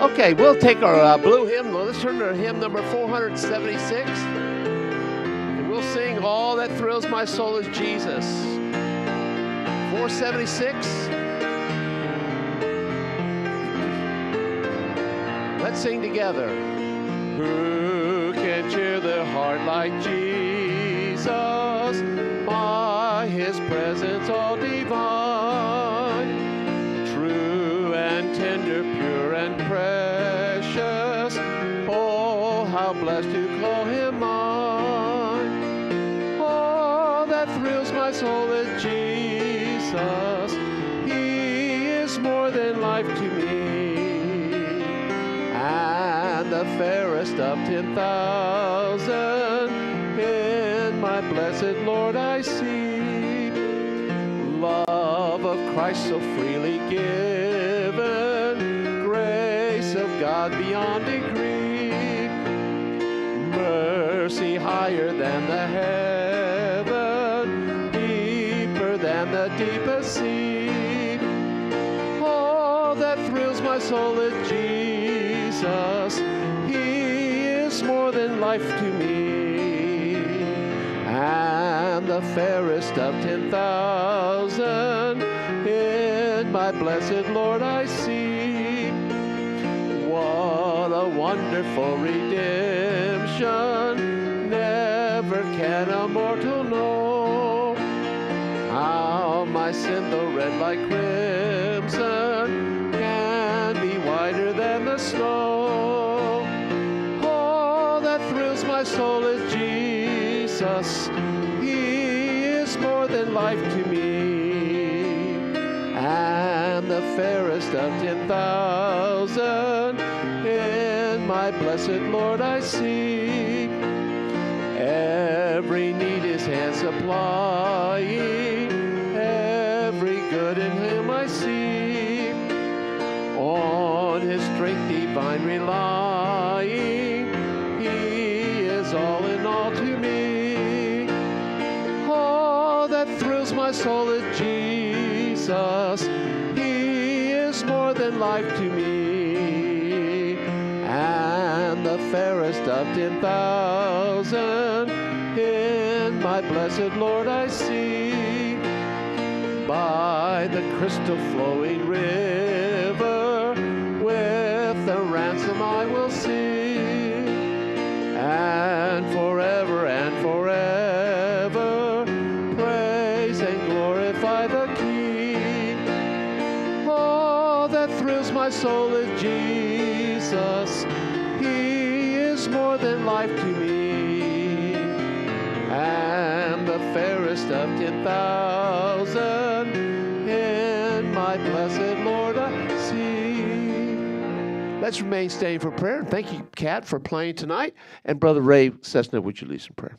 Okay, we'll take our blue hymn. Let's turn to hymn number 476. And we'll sing All That Thrills My Soul is Jesus. 476. Let's sing together. Who can cheer the heart like Jesus? By his presence all divine. True and tender, pure and precious. Oh, how blessed to call him mine. All that thrills my soul is Jesus. He is more than life to me. And the fairest of 10,000 in my blessed Lord I see. Love of Christ so freely given, grace of God beyond degree, mercy higher than the heaven, deeper than the deepest sea. thrills my soul is Jesus. He is more than life to me, and the fairest of 10,000 in my blessed Lord I see. What a wonderful redemption, never can a mortal know. How my sin, though red like crimson, can be whiter than the snow. All that thrills my soul is Jesus. He is more than life to me, and the fairest of 10,000 in my blessed Lord I see. Every need His hand supplying, every good in Him I see. On His strength divine relying, He is all in all to me. All that thrills my soul is Jesus. He is more than life to me, and the fairest of 10,000 in my blessed Lord I see. By the crystal flowing river, with the ransom I will sing, and forever praise and glorify the King. All that thrills my soul is Jesus. He is more than life to me, and the fairest of 10,000 in my blessed Lord I see. Let's remain standing for prayer. And thank you, Kat, for playing tonight. And Brother Ray Cessna, would you lead us in prayer?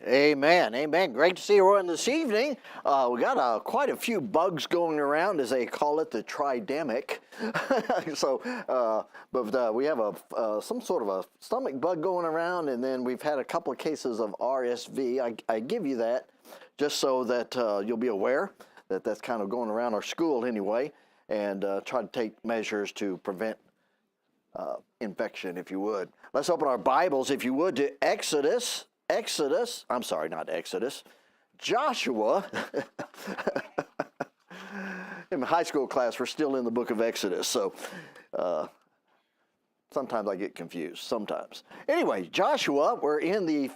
Amen, amen. Great to see everyone this evening. We got quite a few bugs going around, as they call it, the tridemic. But we have some sort of a stomach bug going around, and then we've had a couple of cases of RSV. I give you that just so that you'll be aware that that's kind of going around our school anyway, and try to take measures to prevent infection, if you would. Let's open our Bibles, if you would, to Joshua. In my high school class, we're still in the book of Exodus, so sometimes I get confused, sometimes. Anyway, Joshua, we're in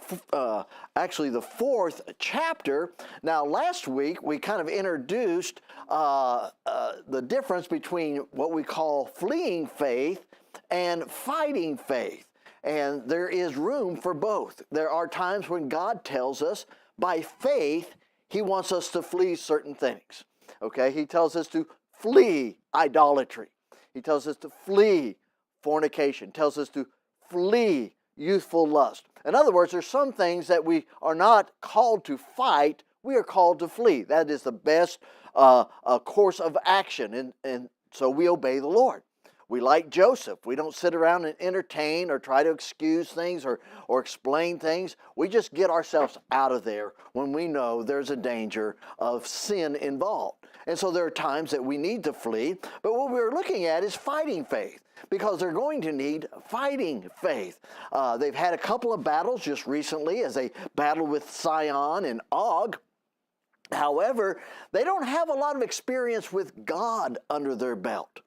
actually the 4th chapter. Now, last week, we kind of introduced the difference between what we call fleeing faith and fighting faith. And there is room for both. There are times when God tells us by faith He wants us to flee certain things. Okay, He tells us to flee idolatry. He tells us to flee fornication. Tells us to flee youthful lust. In other words, there's some things that we are not called to fight, we are called to flee. That is the best course of action, and so we obey the Lord. We like Joseph. We don't sit around and entertain or try to excuse things or explain things. We just get ourselves out of there when we know there's a danger of sin involved. And so there are times that we need to flee, but what we're looking at is fighting faith, because they're going to need fighting faith. They've had a couple of battles just recently as they battled with Sihon and Og. However, they don't have a lot of experience with God under their belt.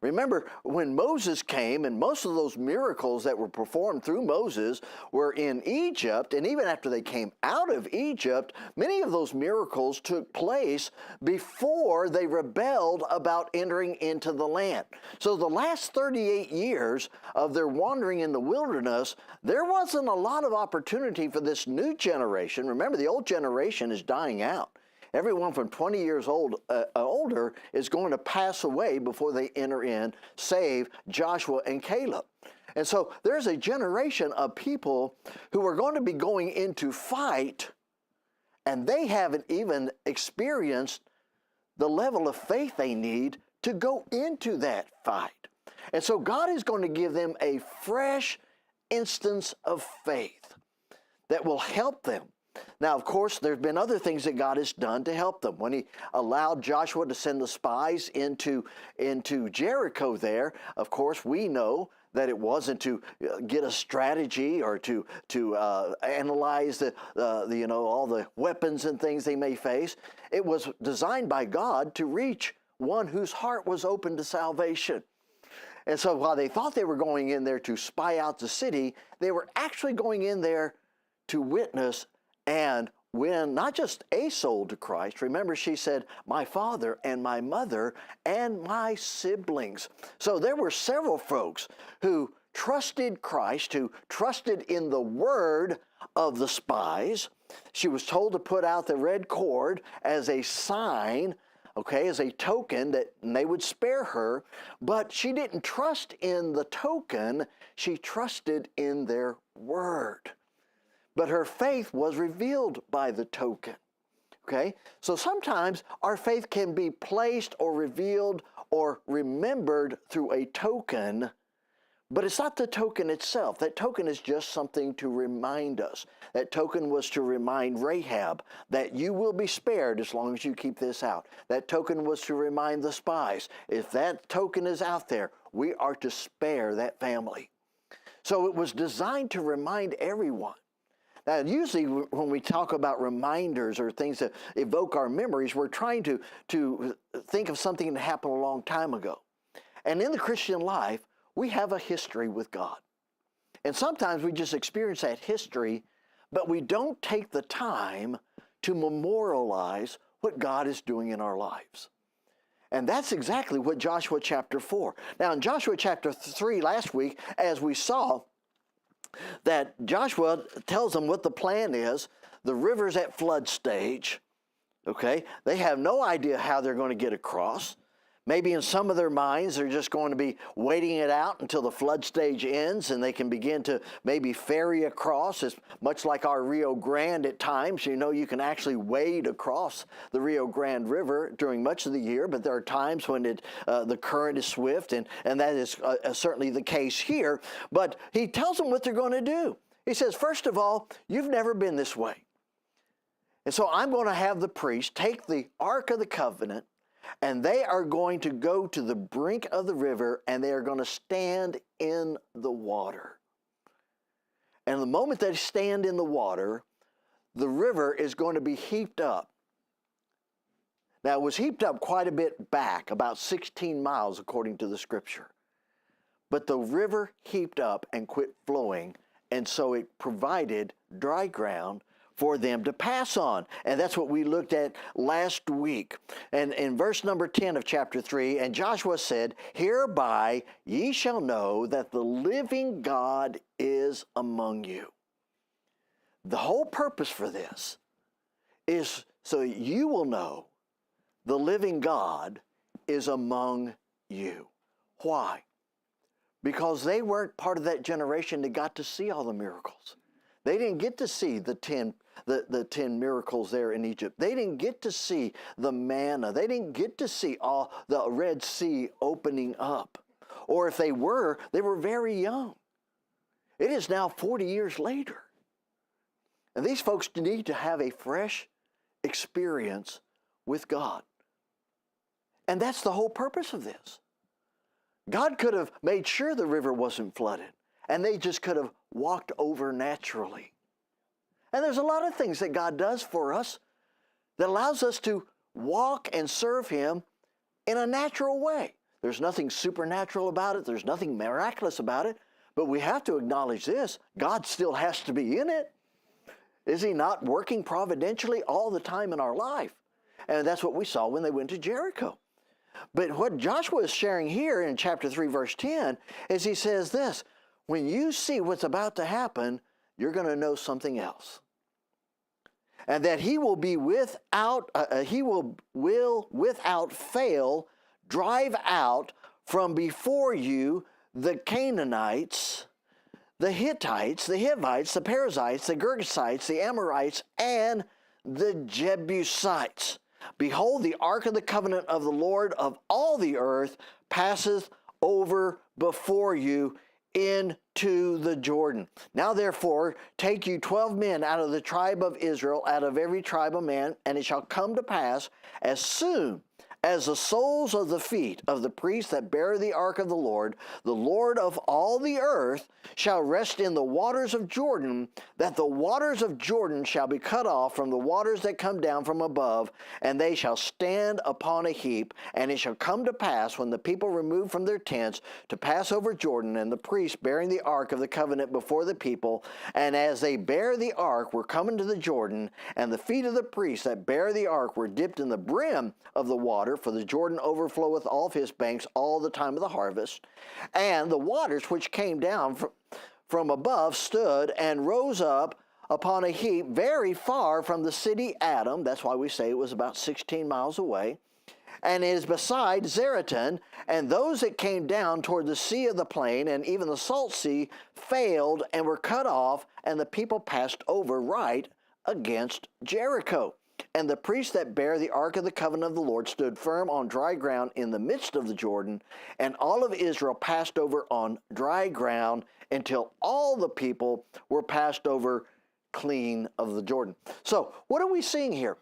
Remember, when Moses came, and most of those miracles that were performed through Moses were in Egypt, and even after they came out of Egypt, many of those miracles took place before they rebelled about entering into the land. So the last 38 years of their wandering in the wilderness, there wasn't a lot of opportunity for this new generation. Remember, the old generation is dying out. Everyone from 20 years old older is going to pass away before they enter in, save Joshua and Caleb. And so there's a generation of people who are going to be going into fight, and they haven't even experienced the level of faith they need to go into that fight. And so God is going to give them a fresh instance of faith that will help them. Now, of course, there's been other things that God has done to help them. When he allowed Joshua to send the spies into Jericho there, of course, we know that it wasn't to get a strategy or to analyze all the weapons and things they may face. It was designed by God to reach one whose heart was open to salvation. And so while they thought they were going in there to spy out the city, they were actually going in there to witness and win not just a soul to Christ. Remember, she said, my father and my mother and my siblings. So there were several folks who trusted Christ, who trusted in the word of the spies. She was told to put out the red cord as a sign, okay, as a token that they would spare her, but she didn't trust in the token, she trusted in their word. But her faith was revealed by the token, okay? So sometimes our faith can be placed or revealed or remembered through a token, but it's not the token itself. That token is just something to remind us. That token was to remind Rahab that you will be spared as long as you keep this out. That token was to remind the spies, if that token is out there, we are to spare that family. So it was designed to remind everyone. Now, usually when we talk about reminders or things that evoke our memories, we're trying to think of something that happened a long time ago. And in the Christian life, we have a history with God. And sometimes we just experience that history, but we don't take the time to memorialize what God is doing in our lives. And that's exactly what Joshua chapter 4. Now, in Joshua chapter 3 last week, as we saw, that Joshua tells them what the plan is. The river's at flood stage, okay? They have no idea how they're going to get across. Maybe in some of their minds, they're just going to be waiting it out until the flood stage ends and they can begin to maybe ferry across. It's much like our Rio Grande at times. You know, you can actually wade across the Rio Grande River during much of the year, but there are times when the current is swift, and that is certainly the case here. But he tells them what they're going to do. He says, first of all, you've never been this way. And so I'm going to have the priest take the Ark of the Covenant, and they are going to go to the brink of the river, and they are going to stand in the water. And the moment they stand in the water, the river is going to be heaped up. Now, it was heaped up quite a bit back, about 16 miles according to the scripture. But the river heaped up and quit flowing, and so it provided dry ground for them to pass on. And that's what we looked at last week. And in verse number 10 of chapter 3, and Joshua said, hereby ye shall know that the living God is among you. The whole purpose for this is so you will know the living God is among you. Why? Because they weren't part of that generation that got to see all the miracles. They didn't get to see the 10 miracles there in Egypt. They didn't get to see the manna. They didn't get to see all the Red Sea opening up. Or if they were very young. It is now 40 years later. And these folks need to have a fresh experience with God. And that's the whole purpose of this. God could have made sure the river wasn't flooded, and they just could have walked over naturally. And there's a lot of things that God does for us that allows us to walk and serve Him in a natural way. There's nothing supernatural about it. There's nothing miraculous about it. But we have to acknowledge this. God still has to be in it. Is He not working providentially all the time in our life? And that's what we saw when they went to Jericho. But what Joshua is sharing here in chapter 3, verse 10, is he says this, when you see what's about to happen, you're going to know something else. and that he will be will without fail drive out from before you the Canaanites, the Hittites, the Hivites, the Perizzites, the Girgashites, the Amorites, and the Jebusites. Behold, the ark of the covenant of the Lord of all the earth passeth over before you into the Jordan. Now therefore take you 12 men out of the tribe of Israel, out of every tribe of man, and it shall come to pass, as soon as the soles of the feet of the priests that bear the ark of the Lord of all the earth, shall rest in the waters of Jordan, that the waters of Jordan shall be cut off from the waters that come down from above, and they shall stand upon a heap. And it shall come to pass, when the people remove from their tents to pass over Jordan, and the priests bearing the ark of the covenant before the people, and as they bear the ark were coming to the Jordan, and the feet of the priests that bear the ark were dipped in the brim of the water, for the Jordan overfloweth all of his banks all the time of the harvest. And the waters which came down from above stood and rose up upon a heap very far from the city Adam. That's why we say it was about 16 miles away. And it is beside Zeratan, and those that came down toward the sea of the plain, and even the salt sea, failed and were cut off, and the people passed over right against Jericho. And the priests that bear the ark of the covenant of the Lord stood firm on dry ground in the midst of the Jordan, and all of Israel passed over on dry ground until all the people were passed over clean of the Jordan. So what are we seeing here?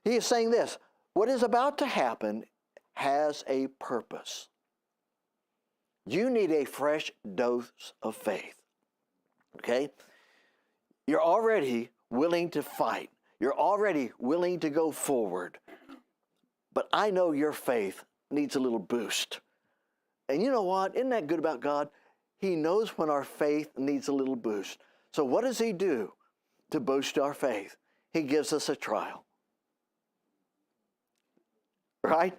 He is saying this: what is about to happen has a purpose. You need a fresh dose of faith. Okay? You're already willing to fight. You're already willing to go forward. But I know your faith needs a little boost. And you know what? Isn't that good about God? He knows when our faith needs a little boost. So what does he do to boost our faith? He gives us a trial. Right?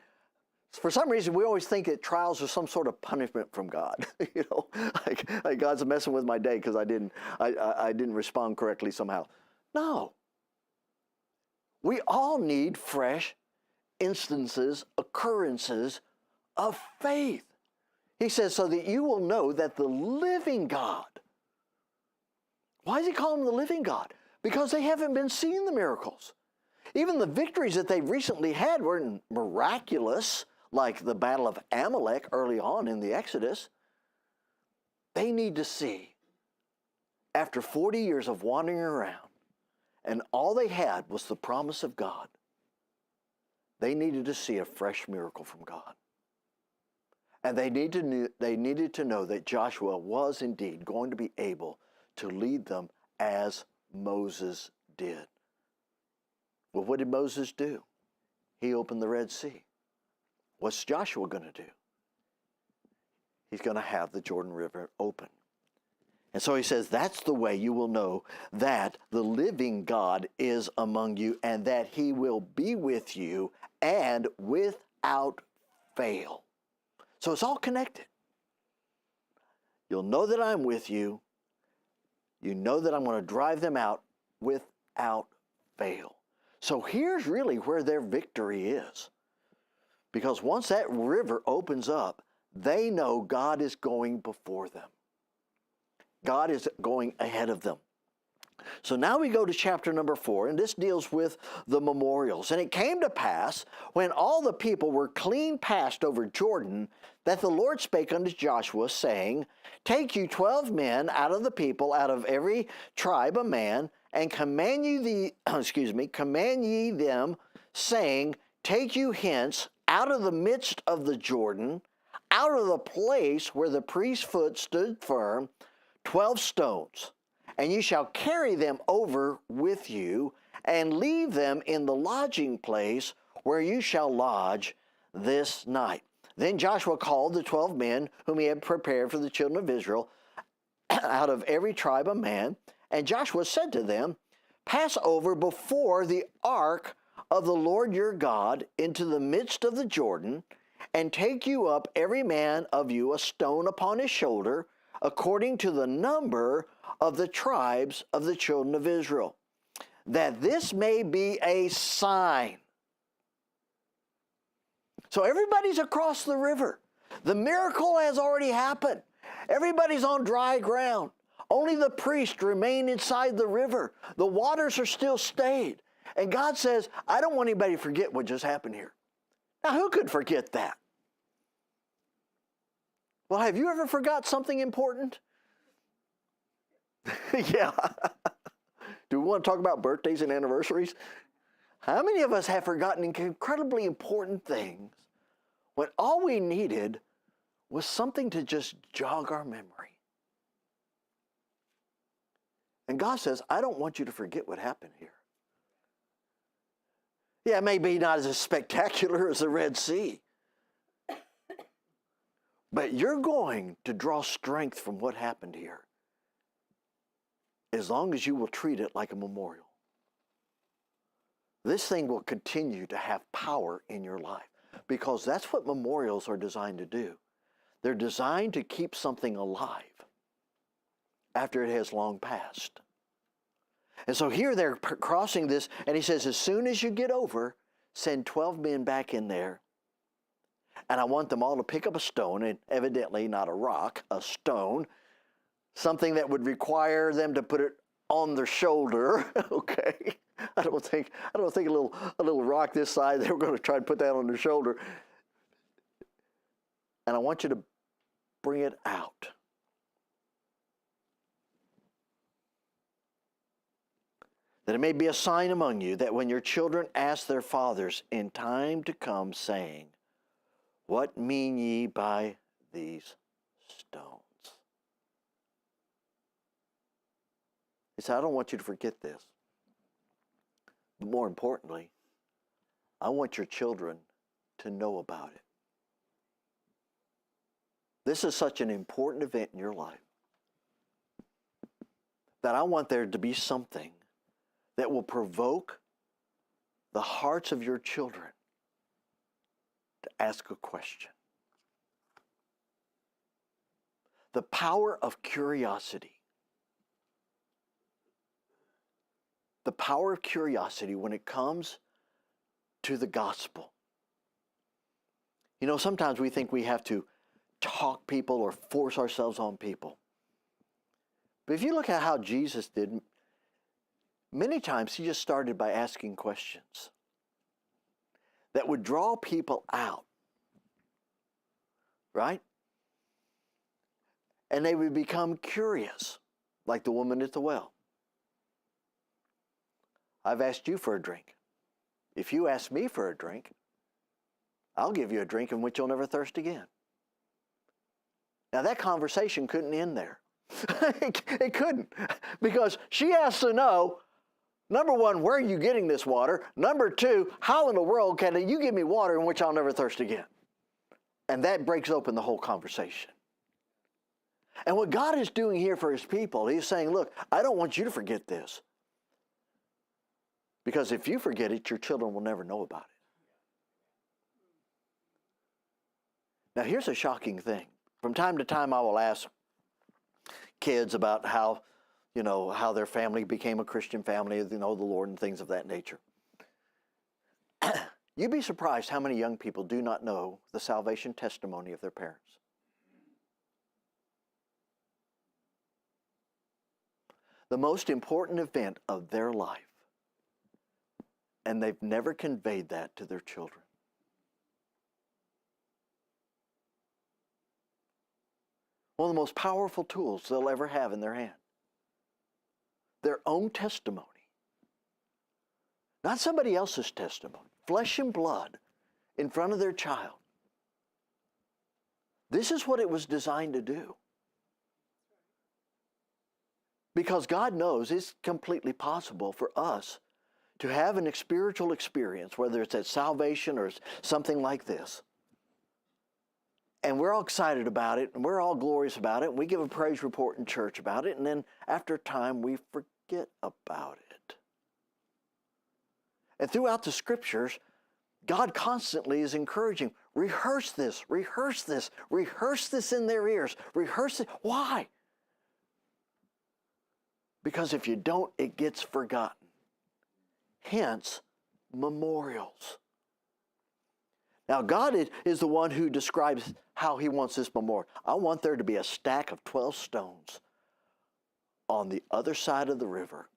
For some reason, we always think that trials are some sort of punishment from God. You know, like God's messing with my day because I didn't respond correctly somehow. No. We all need fresh instances, occurrences of faith. He says, so that you will know that the living God. Why does he call him the living God? Because they haven't been seeing the miracles. Even the victories that they recently had weren't miraculous, like the Battle of Amalek early on in the Exodus. They need to see, after 40 years of wandering around, and all they had was the promise of God, they needed to see a fresh miracle from God. And they needed to know that Joshua was indeed going to be able to lead them as Moses did. Well, what did Moses do? He opened the Red Sea. What's Joshua going to do? He's going to have the Jordan River open. And so he says, that's the way you will know that the living God is among you, and that he will be with you, and without fail. So it's all connected. You'll know that I'm with you. You know that I'm going to drive them out without fail. So here's really where their victory is. Because once that river opens up, they know God is going before them. God is going ahead of them. So now we go to chapter number 4, and this deals with the memorials. And it came to pass, when all the people were clean passed over Jordan, that the Lord spake unto Joshua, saying, Take you 12 men out of the people, out of every tribe a man, and command ye them, saying, Take you hence out of the midst of the Jordan, out of the place where the priest's foot stood firm, 12 stones, and you shall carry them over with you, and leave them in the lodging place where you shall lodge this night. Then Joshua called the 12 men whom he had prepared for the children of Israel, out of every tribe a man, and Joshua said to them, Pass over before the ark of the Lord your God into the midst of the Jordan, and take you up every man of you a stone upon his shoulder, according to the number of the tribes of the children of Israel. that this may be a sign. So everybody's across the river. The miracle has already happened. Everybody's on dry ground. Only the priests remain inside the river. The waters are still stayed. And God says, I don't want anybody to forget what just happened here. Now, who could forget that? Well, have you ever forgot something important? Yeah. Do we want to talk about birthdays and anniversaries? How many of us have forgotten incredibly important things when all we needed was something to just jog our memory? And God says, I don't want you to forget what happened here. Yeah, it may be not as spectacular as the Red Sea, but you're going to draw strength from what happened here as long as you will treat it like a memorial. This thing will continue to have power in your life because that's what memorials are designed to do. They're designed to keep something alive after it has long passed. And so here they're crossing this, and he says, as soon as you get over, send 12 men back in there, and I want them all to pick up a stone, and evidently not a rock, a stone, something that would require them to put it on their shoulder, okay? I don't think a little rock this size, they were going to try to put that on their shoulder. And I want you to bring it out. That it may be a sign among you that when your children ask their fathers in time to come, saying, what mean ye by these stones? He said, I don't want you to forget this. But more importantly, I want your children to know about it. This is such an important event in your life that I want there to be something that will provoke the hearts of your children to ask a question. The power of curiosity. The power of curiosity when it comes to the gospel. You know, sometimes we think we have to talk people or force ourselves on people. But if you look at how Jesus did, many times he just started by asking questions that would draw people out, right? And they would become curious, like the woman at the well. I've asked you for a drink. If you ask me for a drink, I'll give you a drink in which you'll never thirst again. Now that conversation couldn't end there. It couldn't, because she has to know, number one, where are you getting this water? Number two, how in the world can you give me water in which I'll never thirst again? And that breaks open the whole conversation. And what God is doing here for his people, he's saying, look, I don't want you to forget this. Because if you forget it, your children will never know about it. Now here's a shocking thing. From time to time I will ask kids about how their family became a Christian family, the Lord and things of that nature. You'd be surprised how many young people do not know the salvation testimony of their parents. The most important event of their life, and they've never conveyed that to their children. One of the most powerful tools they'll ever have in their hand. Their own testimony. Not somebody else's testimony. Flesh and blood in front of their child. This is what it was designed to do. Because God knows it's completely possible for us to have an spiritual experience, whether it's at salvation or something like this. And we're all excited about it, and we're all glorious about it, and we give a praise report in church about it, and then after time we forget about it. And throughout the scriptures, God constantly is encouraging, rehearse this, rehearse this, rehearse this in their ears, rehearse it. Why? Because if you don't, it gets forgotten. hence memorials. Now, God is the one who describes how he wants this memorial. I want there to be a stack of 12 stones on the other side of the river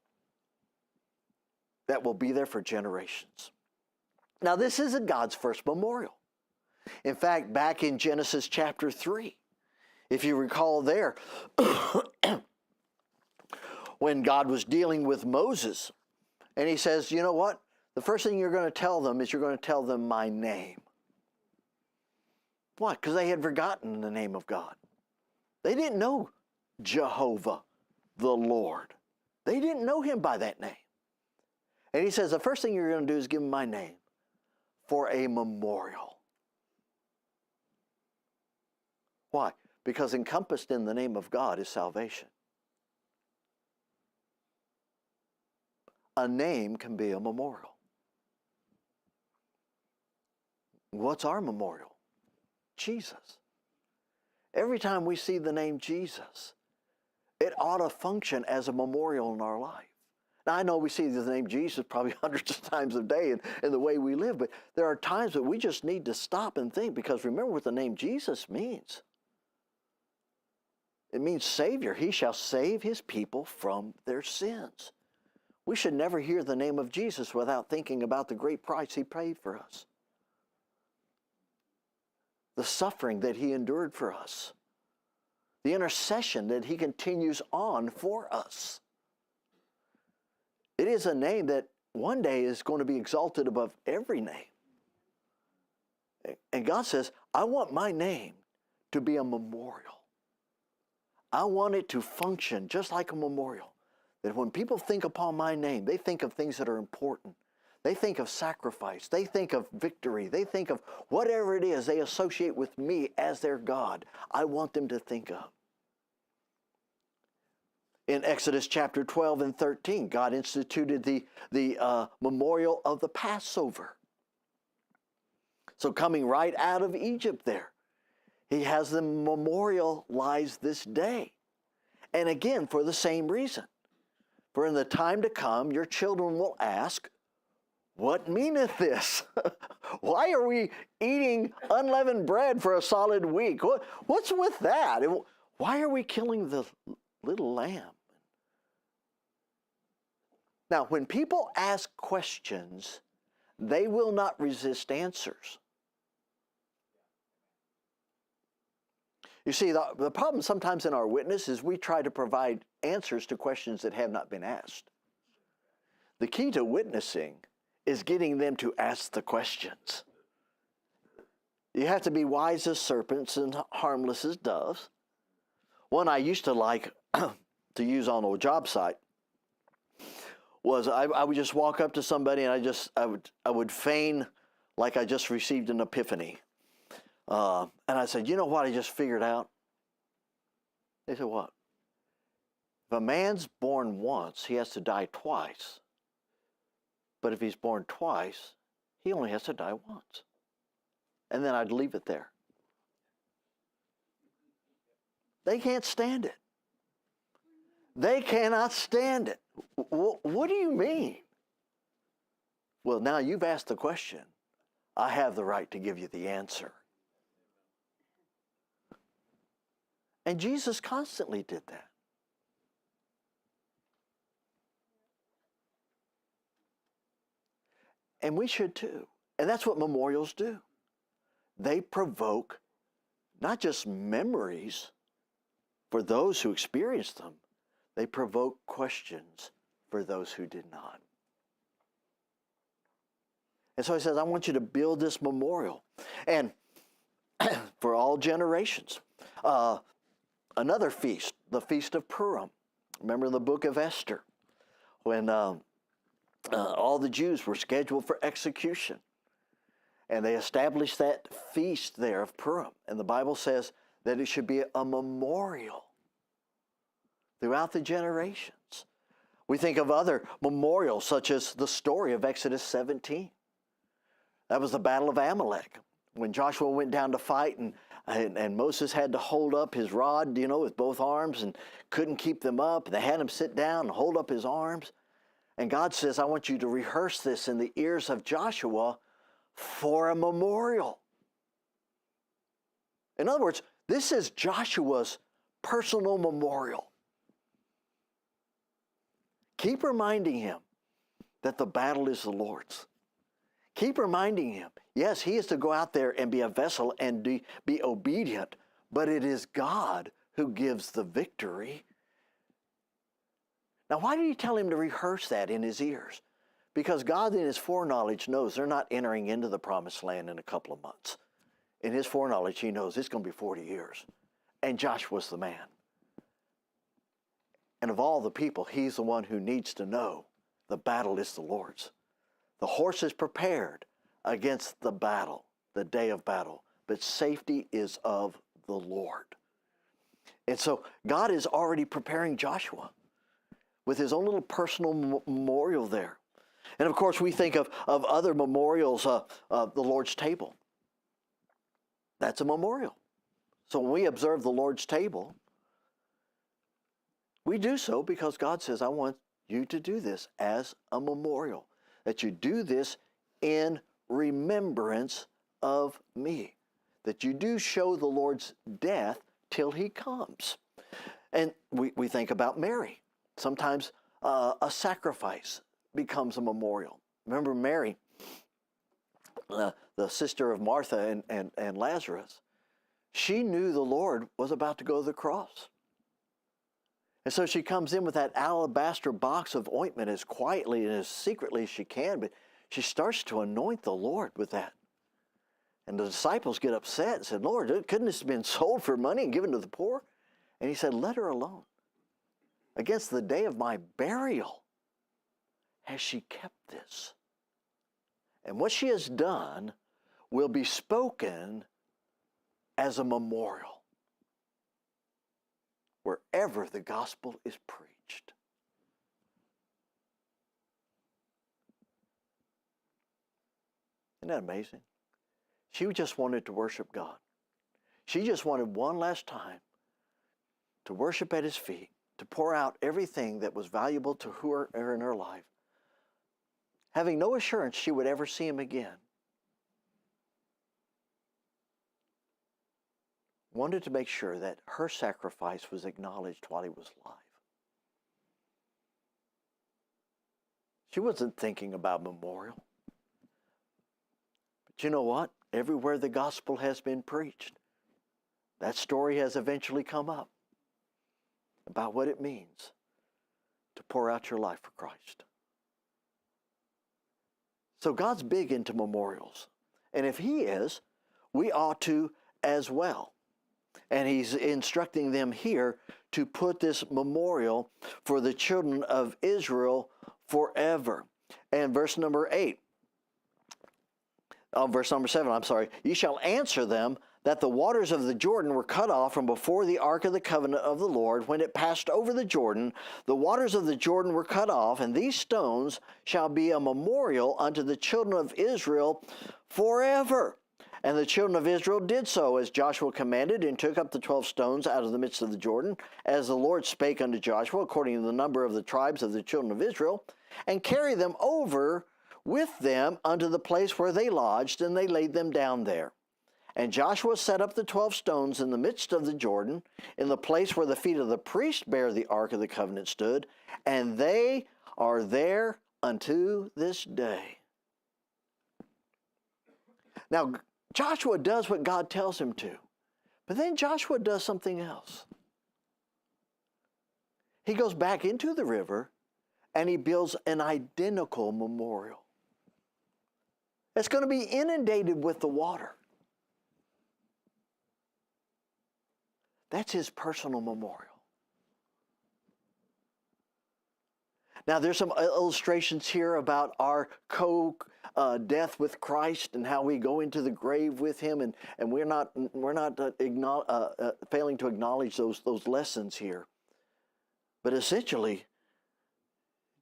that will be there for generations. Now, this isn't God's first memorial. In fact, back in Genesis chapter 3, if you recall there, when God was dealing with Moses, and he says, you know what? The first thing you're going to tell them is you're going to tell them my name. Why? Because they had forgotten the name of God. They didn't know Jehovah, the Lord. They didn't know him by that name. And he says, the first thing you're going to do is give them my name for a memorial. Why? Because encompassed in the name of God is salvation. A name can be a memorial. What's our memorial? Jesus. Every time we see the name Jesus, it ought to function as a memorial in our life. Now, I know we see the name Jesus probably hundreds of times a day in the way we live, but there are times that we just need to stop and think, because remember what the name Jesus means. It means Savior. He shall save his people from their sins. We should never hear the name of Jesus without thinking about the great price he paid for us. The suffering that he endured for us. The intercession that he continues on for us. It is a name that one day is going to be exalted above every name. And God says, I want my name to be a memorial. I want it to function just like a memorial. That when people think upon my name, they think of things that are important. They think of sacrifice. They think of victory. They think of whatever it is they associate with me as their God. I want them to think of. In Exodus chapter 12 and 13, God instituted the memorial of the Passover. So coming right out of Egypt there, he has them memorialize this day. And again, for the same reason. For in the time to come, your children will ask, what meaneth this? Why are we eating unleavened bread for a solid week? What's with that? Why are we killing the little lamb? Now, when people ask questions, they will not resist answers. You see, the problem sometimes in our witness is we try to provide answers to questions that have not been asked. The key to witnessing is getting them to ask the questions. You have to be wise as serpents and harmless as doves. One I used to like to use on a job site was I would just walk up to somebody and I would feign like I just received an epiphany. And I said, you know what I just figured out? They said, what? If a man's born once, he has to die twice. But if he's born twice, he only has to die once. And then I'd leave it there. They can't stand it. They cannot stand it. What do you mean? Well, now you've asked the question. I have the right to give you the answer. And Jesus constantly did that. And we should too. And that's what memorials do. They provoke not just memories for those who experienced them, they provoke questions for those who did not. And so he says, I want you to build this memorial. And for all generations. Another feast, the Feast of Purim. Remember in the book of Esther, when all the Jews were scheduled for execution. And they established that feast there of Purim. And the Bible says that it should be a memorial throughout the generations. We think of other memorials, such as the story of Exodus 17. That was the Battle of Amalek, when Joshua went down to fight and Moses had to hold up his rod, with both arms and couldn't keep them up. They had him sit down and hold up his arms. And God says, I want you to rehearse this in the ears of Joshua for a memorial. In other words, this is Joshua's personal memorial. Keep reminding him that the battle is the Lord's. Keep reminding him, yes, he is to go out there and be a vessel and be obedient, but it is God who gives the victory. Now, why did he tell him to rehearse that in his ears? Because God in his foreknowledge knows they're not entering into the promised land in a couple of months. In his foreknowledge, he knows it's going to be 40 years. And Joshua's the man. And of all the people, he's the one who needs to know the battle is the Lord's. The horse is prepared against the battle, the day of battle, but safety is of the Lord. And so God is already preparing Joshua with his own little personal memorial there. And of course, we think of other memorials, the Lord's table. That's a memorial. So when we observe the Lord's table, we do so because God says, I want you to do this as a memorial, that you do this in remembrance of me, that you do show the Lord's death till he comes. And we think about Mary. Sometimes a sacrifice becomes a memorial. Remember Mary, the sister of Martha and Lazarus. She knew the Lord was about to go to the cross. And so she comes in with that alabaster box of ointment as quietly and as secretly as she can, but she starts to anoint the Lord with that. And the disciples get upset and said, Lord, couldn't this have been sold for money and given to the poor? And he said, let her alone. Against the day of my burial has she kept this. And what she has done will be spoken as a memorial wherever the gospel is preached. Isn't that amazing? She just wanted to worship God. She just wanted one last time to worship at his feet, to pour out everything that was valuable to her in her life, having no assurance she would ever see him again. Wanted to make sure that her sacrifice was acknowledged while he was alive. She wasn't thinking about memorial. But you know what? Everywhere the gospel has been preached, that story has eventually come up about what it means to pour out your life for Christ. So God's big into memorials. And if he is, we ought to as well. And he's instructing them here to put this memorial for the children of Israel forever. And verse number 7, you shall answer them that the waters of the Jordan were cut off from before the ark of the covenant of the Lord. When it passed over the Jordan, the waters of the Jordan were cut off, and these stones shall be a memorial unto the children of Israel forever. And the children of Israel did so, as Joshua commanded, and took up the 12 stones out of the midst of the Jordan, as the Lord spake unto Joshua, according to the number of the tribes of the children of Israel, and carried them over with them unto the place where they lodged, and they laid them down there. And Joshua set up the 12 stones in the midst of the Jordan, in the place where the feet of the priest bare the ark of the covenant stood, and they are there unto this day. Now, Joshua does what God tells him to, but then Joshua does something else. He goes back into the river and he builds an identical memorial. It's going to be inundated with the water. That's his personal memorial. Now, there's some illustrations here about our death with Christ and how we go into the grave with him, and we're not failing to acknowledge those lessons here. But essentially,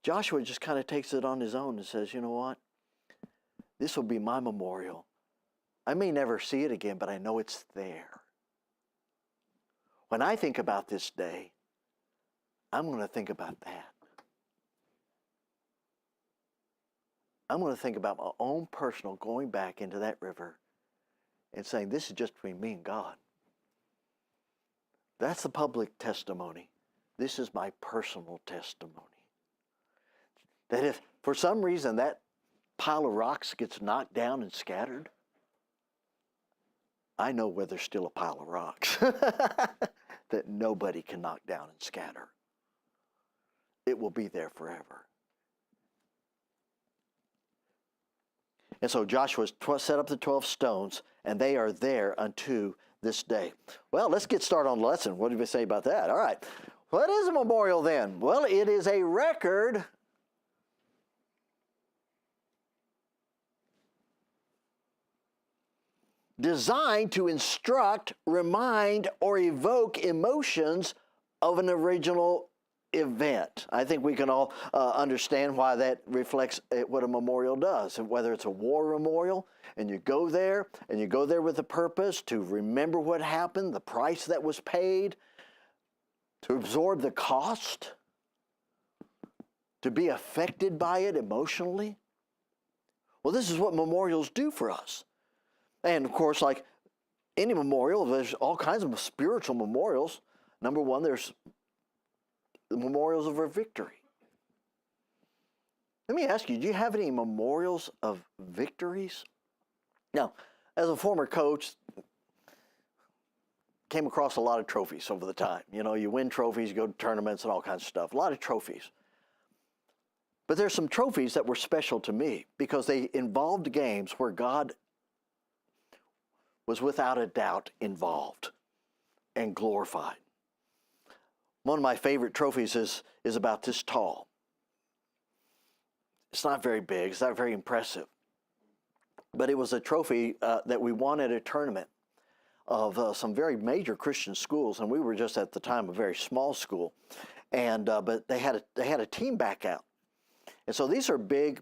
Joshua just kind of takes it on his own and says, you know what? This will be my memorial. I may never see it again, but I know it's there. When I think about this day, I'm going to think about that. I'm going to think about my own personal going back into that river and saying, this is just between me and God. That's the public testimony. This is my personal testimony. That if for some reason that pile of rocks gets knocked down and scattered, I know where there's still a pile of rocks that nobody can knock down and scatter. It will be there forever. And so Joshua set up the 12 stones, and they are there unto this day. Well, let's get started on the lesson. What did we say about that? All right. What is a memorial then? Well, it is a record designed to instruct, remind, or evoke emotions of an original event. I think we can all understand why that reflects what a memorial does. And whether it's a war memorial, and you go there with a purpose to remember what happened, the price that was paid, to absorb the cost, to be affected by it emotionally. Well, this is what memorials do for us. And of course, like any memorial, there's all kinds of spiritual memorials. Number one, there's the memorials of our victory. Let me ask you, do you have any memorials of victories? Now, as a former coach, came across a lot of trophies over the time. You know, you win trophies, you go to tournaments and all kinds of stuff. A lot of trophies. But there's some trophies that were special to me because they involved games where God was without a doubt involved and glorified. One of my favorite trophies is about this tall. It's not very big, it's not very impressive. But it was a trophy that we won at a tournament of some very major Christian schools, and we were just at the time a very small school. And but they had a team back out. And so these are big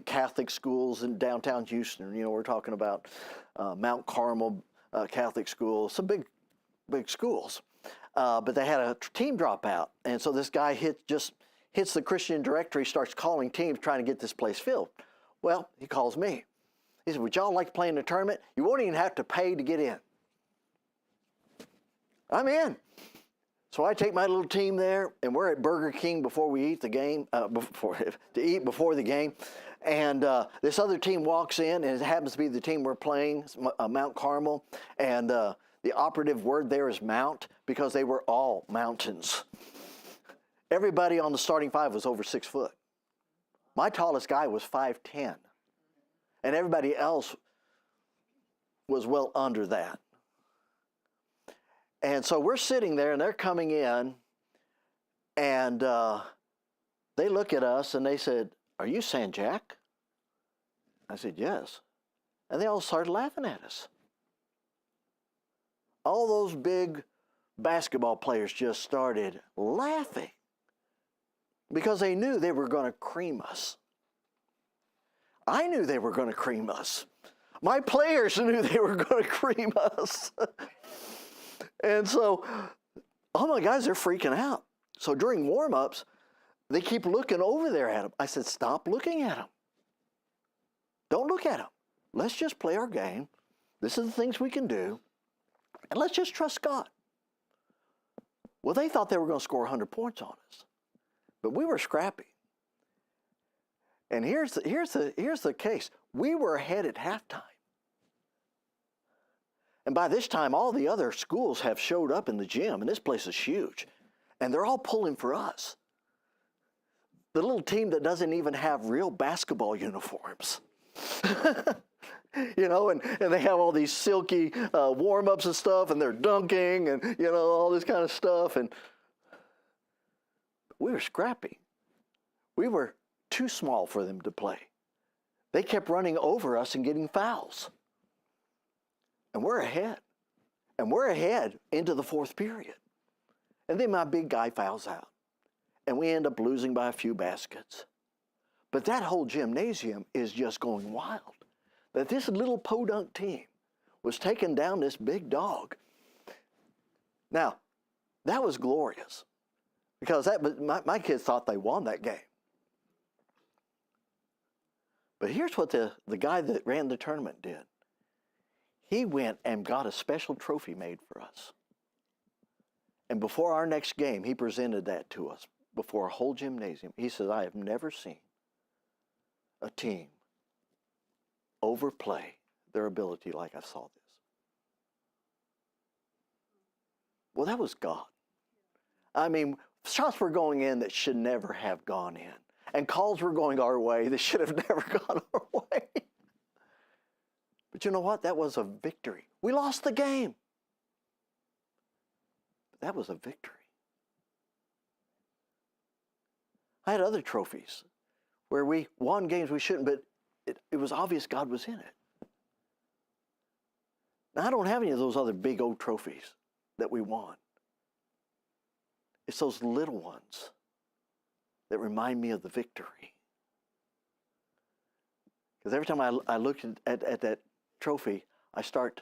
Catholic schools in downtown Houston. You know, we're talking about Mount Carmel Catholic School, some big schools. But they had a team drop out. And so this guy hits the Christian directory, starts calling teams trying to get this place filled. Well, he calls me. He said, would y'all like to play in a tournament? You won't even have to pay to get in. I'm in. So I take my little team there, and we're at Burger King before we eat the game, to eat before the game. And this other team walks in, and it happens to be the team we're playing, Mount Carmel. And the operative word there is mount, because they were all mountains. Everybody on the starting five was over 6 foot. My tallest guy was 5'10", and everybody else was well under that. And so we're sitting there, and they're coming in, and they look at us, and they said, "Are you Sanjak?" I said, "Yes." And they all started laughing at us. All those big basketball players just started laughing because they knew they were going to cream us. I knew they were going to cream us. My players knew they were going to cream us. And so, all my guys are freaking out. So during warm-ups, they keep looking over there at them. I said, stop looking at them. Don't look at them. Let's just play our game. This is the things we can do. And let's just trust God. Well, they thought they were going to score 100 points on us. But we were scrappy. And here's the case. We were ahead at halftime. And by this time, all the other schools have showed up in the gym, and this place is huge. And they're all pulling for us. The little team that doesn't even have real basketball uniforms. You know, and they have all these silky warm-ups and stuff, and they're dunking, and, you know, all this kind of stuff. And we were scrappy. We were too small for them to play. They kept running over us and getting fouls. And we're ahead. And we're ahead into the fourth period. And then my big guy fouls out. And we end up losing by a few baskets. But that whole gymnasium is just going wild. That this little podunk team was taking down this big dog. Now, that was glorious. Because my kids thought they won that game. But here's what the guy that ran the tournament did. He went and got a special trophy made for us. And before our next game, he presented that to us before a whole gymnasium. He says, I have never seen a team overplay their ability like I saw this. Well, that was God. I mean, shots were going in that should never have gone in. And calls were going our way that should have never gone our way. But you know what? That was a victory. We lost the game. But that was a victory. I had other trophies where we won games we shouldn't, but it was obvious God was in it. Now, I don't have any of those other big old trophies that we won. It's those little ones that remind me of the victory. Because every time I look at that trophy, I start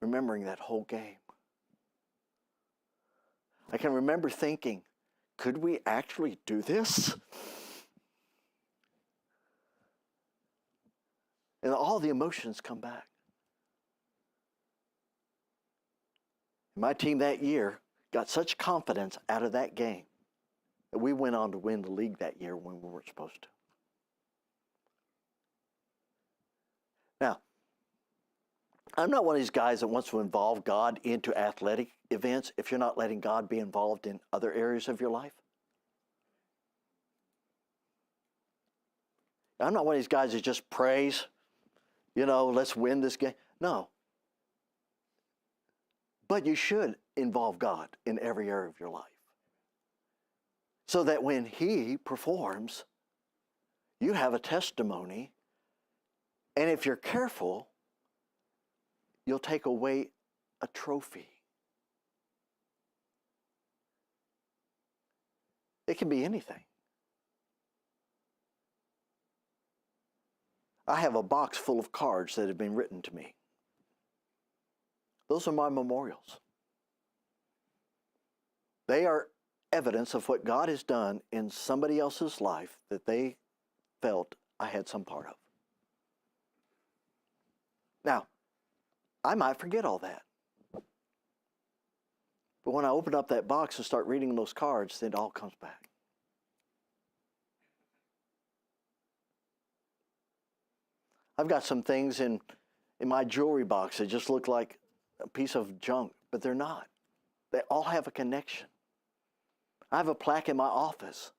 remembering that whole game. I can remember thinking, could we actually do this? And all the emotions come back. My team that year got such confidence out of that game that we went on to win the league that year when we weren't supposed to. Now, I'm not one of these guys that wants to involve God into athletic events if you're not letting God be involved in other areas of your life. I'm not one of these guys that just prays, let's win this game. No. But you should involve God in every area of your life. So that when He performs, you have a testimony. And if you're careful, you'll take away a trophy. It can be anything. I have a box full of cards that have been written to me. Those are my memorials. They are evidence of what God has done in somebody else's life that they felt I had some part of. Now, I might forget all that. But when I open up that box and start reading those cards, then it all comes back. I've got some things in my jewelry box that just look like a piece of junk, but they're not. They all have a connection. I have a plaque in my office.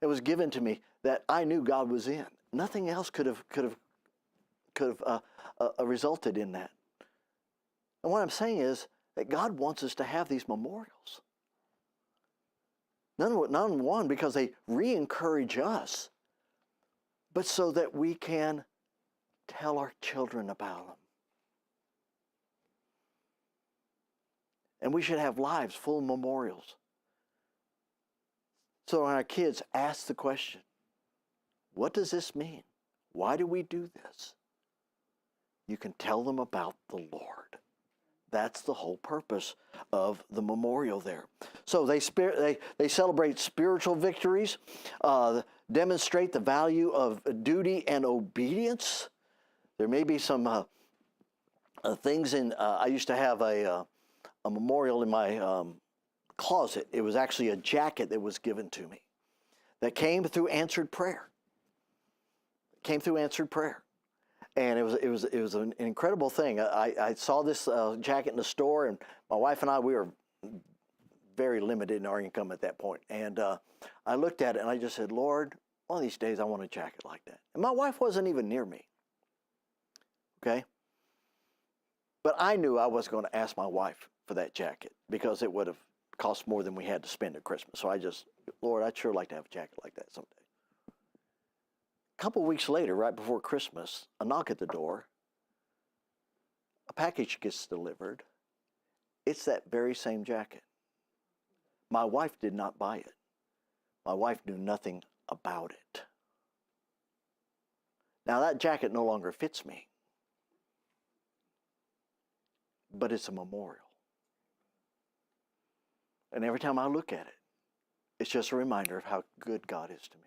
It was given to me that I knew God was in. Nothing else could have resulted in that. And what I'm saying is that God wants us to have these memorials. None one because they re-encourage us, but so that we can tell our children about them. And we should have lives full of memorials. So when our kids ask the question, what does this mean? Why do we do this? You can tell them about the Lord. That's the whole purpose of the memorial there. So they celebrate spiritual victories, demonstrate the value of duty and obedience. There may be some things in, I used to have a memorial in my closet. It was actually a jacket that was given to me that came through answered prayer. And it was an incredible thing. I saw this jacket in the store, and my wife and I, we were very limited in our income at that point. And I looked at it and I just said, Lord, one of these days I want a jacket like that. And my wife wasn't even near me. Okay? But I knew I was going to ask my wife for that jacket because it would have cost more than we had to spend at Christmas. So I just, Lord, I'd sure like to have a jacket like that someday. A couple weeks later, right before Christmas, a knock at the door, a package gets delivered. It's that very same jacket. My wife did not buy it. My wife knew nothing about it. Now that jacket no longer fits me, but it's a memorial. And every time I look at it, it's just a reminder of how good God is to me.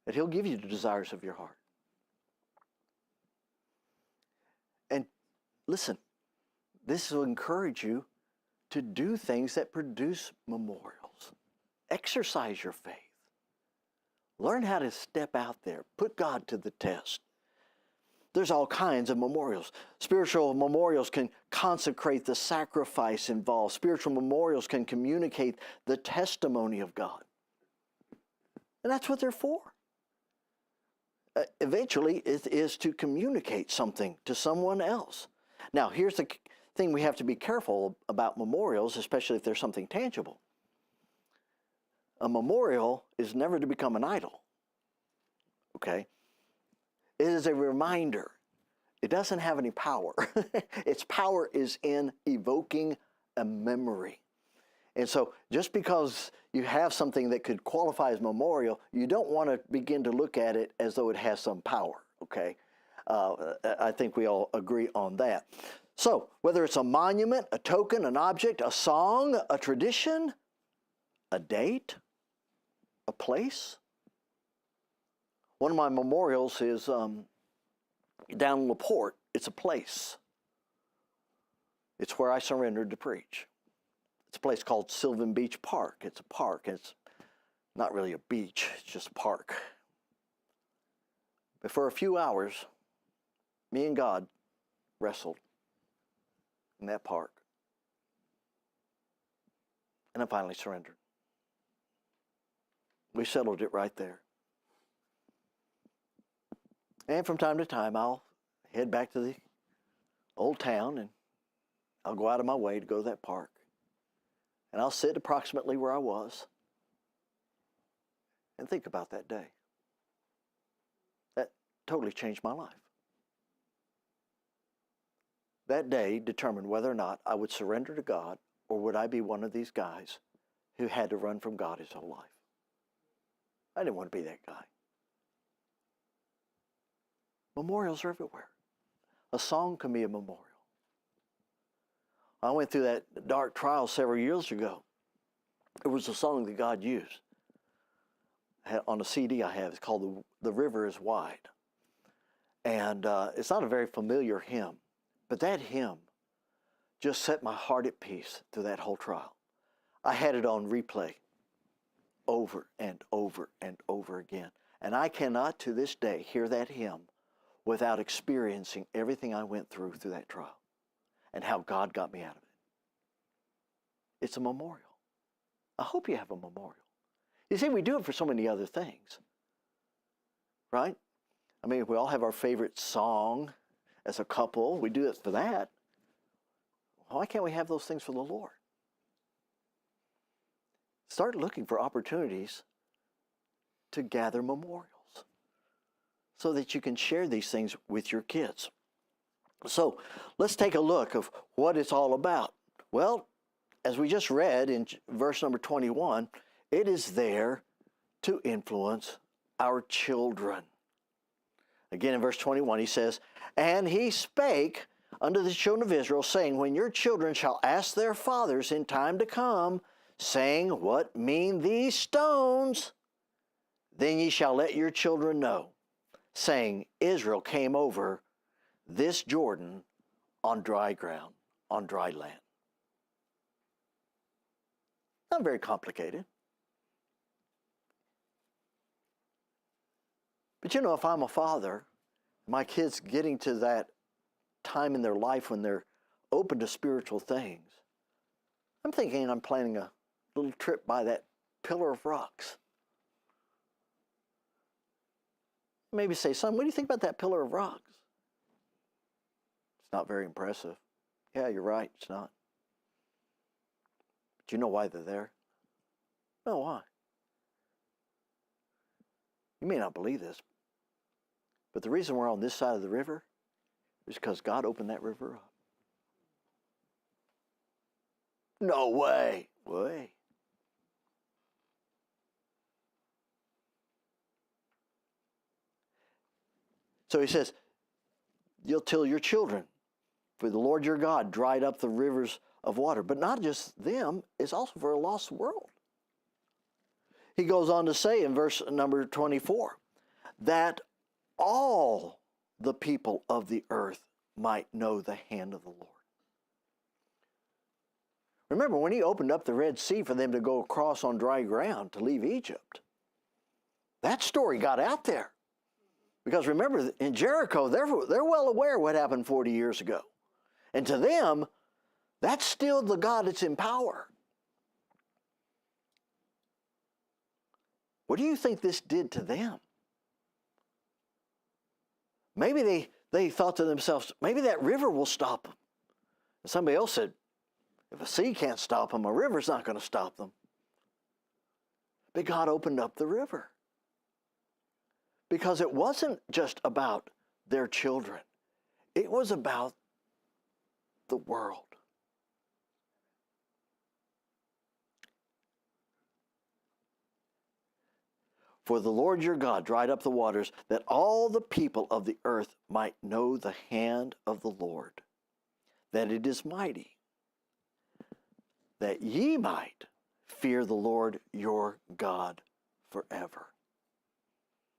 that He'll give you the desires of your heart. And listen, this will encourage you to do things that produce memorials. Exercise your faith. Learn how to step out there. Put God to the test. There's all kinds of memorials. Spiritual memorials can consecrate the sacrifice involved. Spiritual memorials can communicate the testimony of God. And that's what they're for. Eventually, it is to communicate something to someone else. Now, here's the thing we have to be careful about memorials, especially if there's something tangible. A memorial is never to become an idol. Okay? It is a reminder. It doesn't have any power. Its power is in evoking a memory. And so just because you have something that could qualify as memorial, you don't want to begin to look at it as though it has some power, okay? I think we all agree on that. So whether it's a monument, a token, an object, a song, a tradition, a date, a place. One of my memorials is down in LaPorte. It's a place. It's where I surrendered to preach. It's a place called Sylvan Beach Park. It's a park. It's not really a beach. It's just a park. But for a few hours, me and God wrestled in that park. And I finally surrendered. We settled it right there. And from time to time, I'll head back to the old town and I'll go out of my way to go to that park. And I'll sit approximately where I was and think about that day. That totally changed my life. That day determined whether or not I would surrender to God or would I be one of these guys who had to run from God his whole life. I didn't want to be that guy. Memorials are everywhere. A song can be a memorial. I went through that dark trial several years ago. It was a song that God used. On a CD I have, it's called The River is Wide. And it's not a very familiar hymn, but that hymn just set my heart at peace through that whole trial. I had it on replay over and over and over again. And I cannot to this day hear that hymn without experiencing everything I went through that trial and how God got me out of it. It's a memorial. I hope you have a memorial. You see, we do it for so many other things, right? I mean, we all have our favorite song as a couple. We do it for that. Why can't we have those things for the Lord? Start looking for opportunities to gather memorials so that you can share these things with your kids. So let's take a look of what it's all about. Well, as we just read in verse number 21, it is there to influence our children. Again, in verse 21, he says, "And he spake unto the children of Israel, saying, When your children shall ask their fathers in time to come, saying, What mean these stones? Then ye shall let your children know, saying, Israel came over this Jordan on dry ground, on dry land." Not very complicated. But you know, if I'm a father, my kids getting to that time in their life when they're open to spiritual things, I'm thinking I'm planning a little trip by that pillar of rocks. Maybe say, "Son, what do you think about that pillar of rocks?" It's not very impressive. Yeah, you're right, it's not. Do you know why they're there? No, why? You may not believe this, but the reason we're on this side of the river is because God opened that river up. No way. Way. So he says, you'll tell your children, for the Lord your God dried up the rivers of water. But not just them, it's also for a lost world. He goes on to say in verse number 24, that all the people of the earth might know the hand of the Lord. Remember, when he opened up the Red Sea for them to go across on dry ground to leave Egypt, that story got out there. Because remember, in Jericho, they're well aware what happened 40 years ago. And to them, that's still the God that's in power. What do you think this did to them? Maybe they thought to themselves, maybe that river will stop them. And somebody else said, if a sea can't stop them, a river's not going to stop them. But God opened up the river. Because it wasn't just about their children. It was about the world. For the Lord your God dried up the waters, that all the people of the earth might know the hand of the Lord, that it is mighty, that ye might fear the Lord your God forever.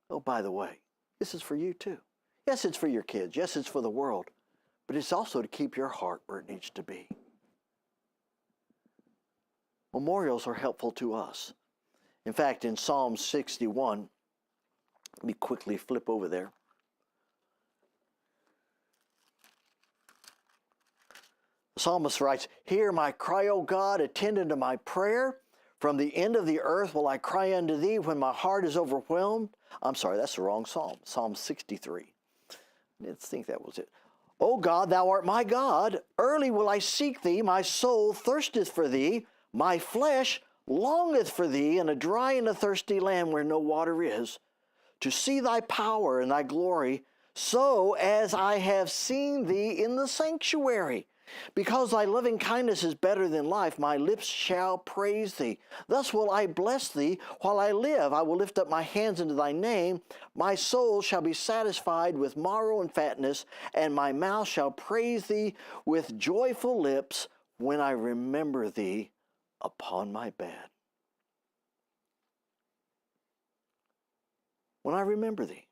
Oh, by the way, this is for you too. Yes, it's for your kids. Yes, it's for the world. But it's also to keep your heart where it needs to be. Memorials are helpful to us. In fact, in Psalm 61, let me quickly flip over there. The psalmist writes, "Hear my cry, O God, attend unto my prayer. From the end of the earth will I cry unto thee when my heart is overwhelmed." I'm sorry, that's the wrong psalm. Psalm 63. I didn't think that was it. "O God, thou art my God. Early will I seek thee. My soul thirsteth for thee. My flesh longeth for thee in a dry and a thirsty land where no water is, to see thy power and thy glory, so as I have seen thee in the sanctuary. Because thy loving kindness is better than life, my lips shall praise thee. Thus will I bless thee while I live. I will lift up my hands unto thy name. My soul shall be satisfied with marrow and fatness, and my mouth shall praise thee with joyful lips when I remember thee upon my bed." When I remember thee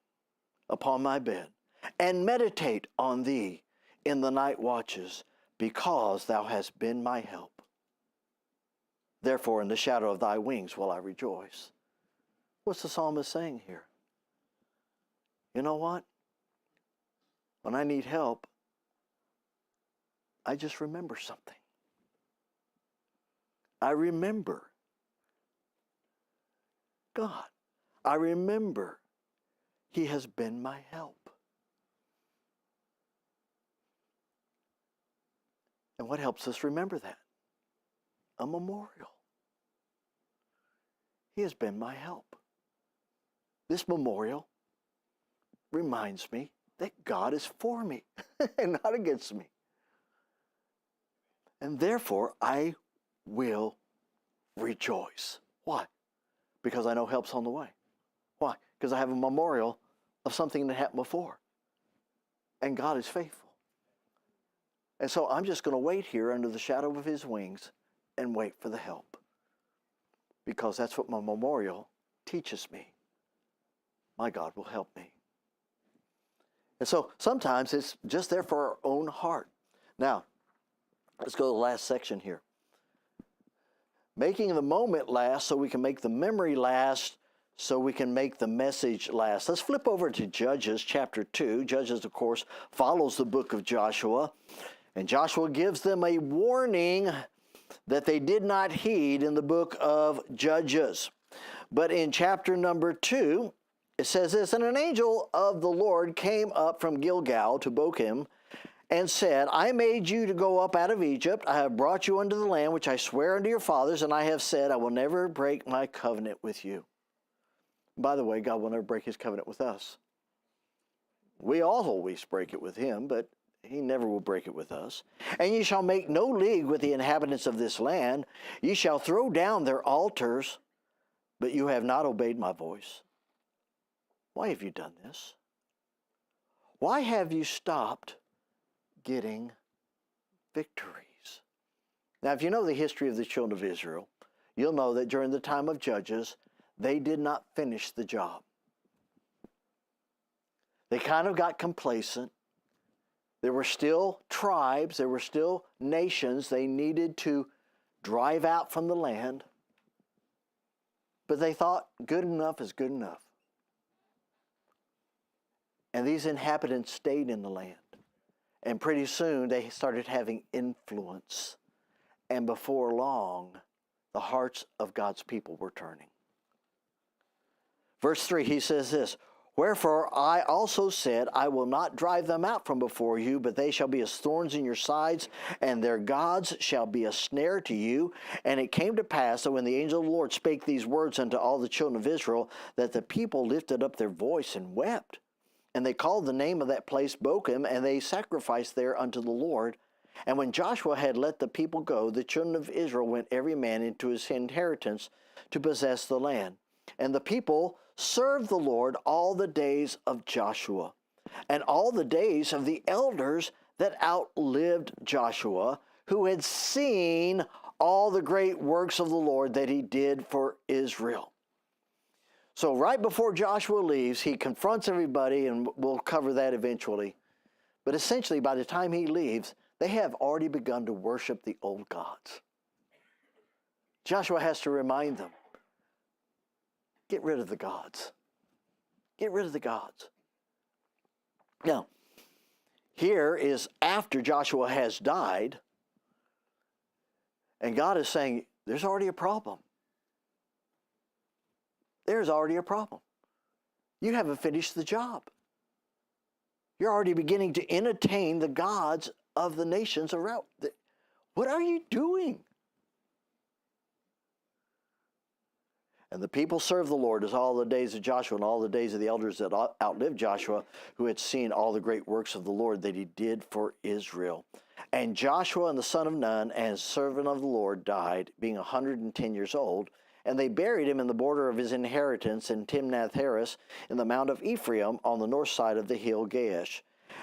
upon my bed, and meditate on thee in the night watches, because thou hast been my help. Therefore in the shadow of thy wings will I rejoice. What's the psalmist saying here? You know what? When I need help, I just remember something. I remember God. I remember He has been my help. And what helps us remember that? A memorial. He has been my help. This memorial reminds me that God is for me and not against me. And therefore, I will rejoice. Why? Because I know help's on the way. Why? Because I have a memorial of something that happened before. And God is faithful. And so I'm just going to wait here under the shadow of His wings and wait for the help. Because that's what my memorial teaches me. My God will help me. And so sometimes it's just there for our own heart. Now, let's go to the last section here. Making the moment last so we can make the memory last, so we can make the message last. Let's flip over to Judges chapter 2. Judges, of course, follows the book of Joshua. And Joshua gives them a warning that they did not heed in the book of Judges. But in chapter number 2, it says this, "And an angel of the Lord came up from Gilgal to Bochim, and said, I made you to go up out of Egypt. I have brought you unto the land which I swear unto your fathers, and I have said, I will never break my covenant with you." By the way, God will never break His covenant with us. We always break it with Him, but He never will break it with us. "And ye shall make no league with the inhabitants of this land. Ye shall throw down their altars, but you have not obeyed my voice." Why have you done this? Why have you stopped getting victories? Now, if you know the history of the children of Israel, you'll know that during the time of Judges, they did not finish the job. They kind of got complacent. There were still tribes, there were still nations they needed to drive out from the land. But they thought good enough is good enough. And these inhabitants stayed in the land. And pretty soon they started having influence. And before long, the hearts of God's people were turning. Verse 3, he says this, "Wherefore I also said, I will not drive them out from before you, but they shall be as thorns in your sides, and their gods shall be a snare to you. And it came to pass that when the angel of the Lord spake these words unto all the children of Israel, that the people lifted up their voice and wept. And they called the name of that place Bochim, and they sacrificed there unto the Lord. And when Joshua had let the people go, the children of Israel went every man into his inheritance to possess the land. And the people served the Lord all the days of Joshua, and all the days of the elders that outlived Joshua, who had seen all the great works of the Lord that he did for Israel." So right before Joshua leaves, he confronts everybody, and we'll cover that eventually. But essentially, by the time he leaves, they have already begun to worship the old gods. Joshua has to remind them, get rid of the gods. Get rid of the gods. Now, here is after Joshua has died, and God is saying, there's already a problem. There's already a problem. You haven't finished the job. You're already beginning to entertain the gods of the nations around. What are you doing? And the people served the Lord as all the days of Joshua and all the days of the elders that outlived Joshua, who had seen all the great works of the Lord that he did for Israel. And Joshua and the son of Nun, and servant of the Lord, died, being 110 years old. And they buried him in the border of his inheritance in Timnath-Heres, in the mount of Ephraim, on the north side of the hill Gaash.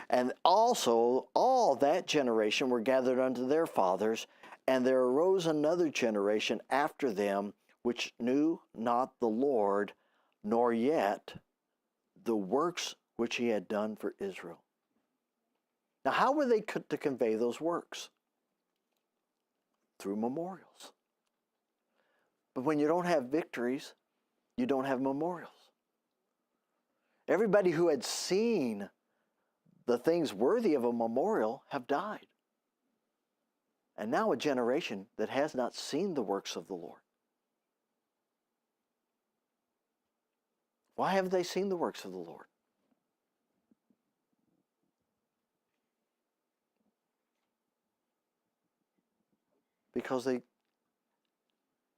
And also all that generation were gathered unto their fathers, and there arose another generation after them, which knew not the Lord, nor yet the works which he had done for Israel. Now, how were they to convey those works? Through memorials. But when you don't have victories, you don't have memorials. Everybody who had seen the things worthy of a memorial have died. And now a generation that has not seen the works of the Lord. Why haven't they seen the works of the Lord? Because they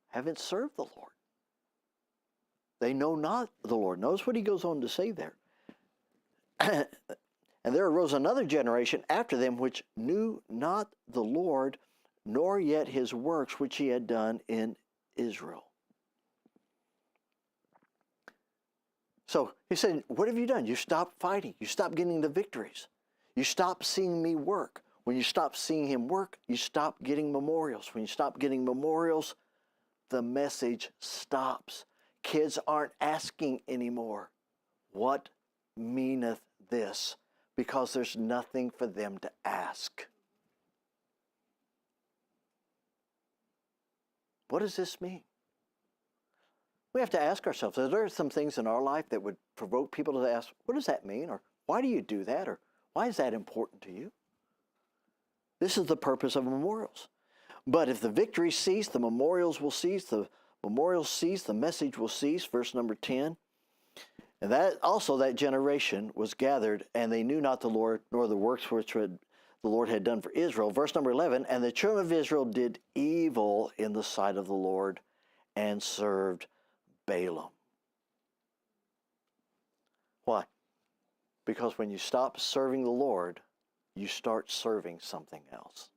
haven't served the Lord. They know not the Lord. Notice what he goes on to say there. And there arose another generation after them which knew not the Lord, nor yet his works which he had done in Israel. So he said, what have you done? You stopped fighting. You stopped getting the victories. You stopped seeing me work. When you stop seeing him work, you stop getting memorials. When you stop getting memorials, the message stops. Kids aren't asking anymore, what meaneth this? Because there's nothing for them to ask. What does this mean? We have to ask ourselves, are there some things in our life that would provoke people to ask, what does that mean? Or why do you do that? Or why is that important to you? This is the purpose of memorials. But if the victories cease, the memorials will cease. The memorials cease, the message will cease. Verse number 10. And that also that generation was gathered, and they knew not the Lord, nor the works which the Lord had done for Israel. Verse number 11. And the children of Israel did evil in the sight of the Lord, and served Balaam. Why? Because when you stop serving the Lord, you start serving something else.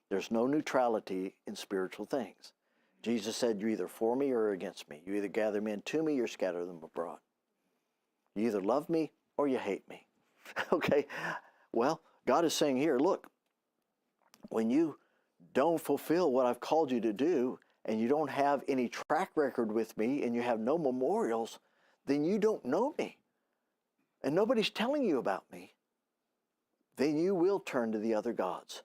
There's no neutrality in spiritual things. Jesus said, you're either for me or against me. You either gather men to me or scatter them abroad. You either love me or you hate me. Okay? Well, God is saying here, look, when you don't fulfill what I've called you to do, and you don't have any track record with me, and you have no memorials, then you don't know me. and nobody's telling you about me, then you will turn to the other gods.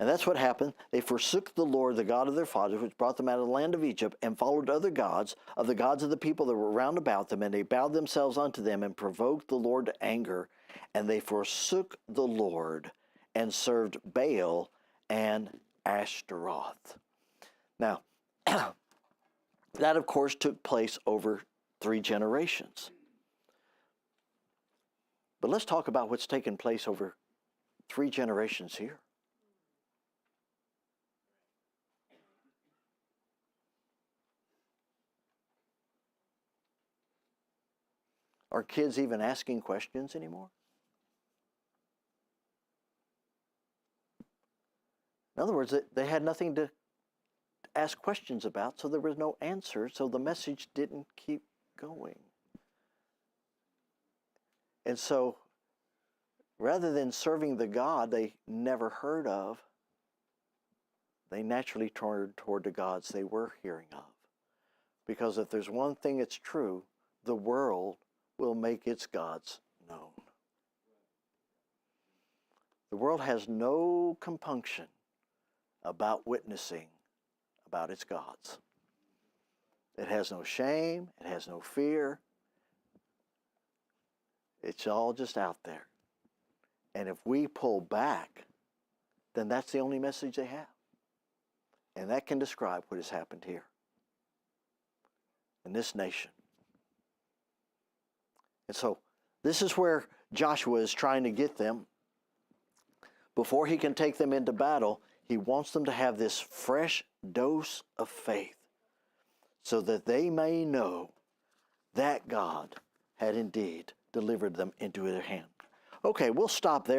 And that's what happened. They forsook the Lord, the God of their fathers, which brought them out of the land of Egypt, and followed other gods, of the gods of the people that were round about them, and they bowed themselves unto them, and provoked the Lord to anger. And they forsook the Lord, and served Baal and Ashtaroth. Now, that of course took place over 3 generations. But let's talk about what's taken place over 3 generations here. Are kids even asking questions anymore? In other words, they had nothing to ask questions about, so there was no answer, so the message didn't keep going. And so, rather than serving the God they never heard of, they naturally turned toward the gods they were hearing of. Because if there's one thing that's true, the world will make its gods known. The world has no compunction about witnessing about its gods. It has no shame, it has no fear. It's all just out there. And if we pull back, then that's the only message they have. And that can describe what has happened here in this nation. And so this is where Joshua is trying to get them. Before he can take them into battle, he wants them to have this fresh dose of faith so that they may know that God had indeed delivered them into their hand. Okay, we'll stop there.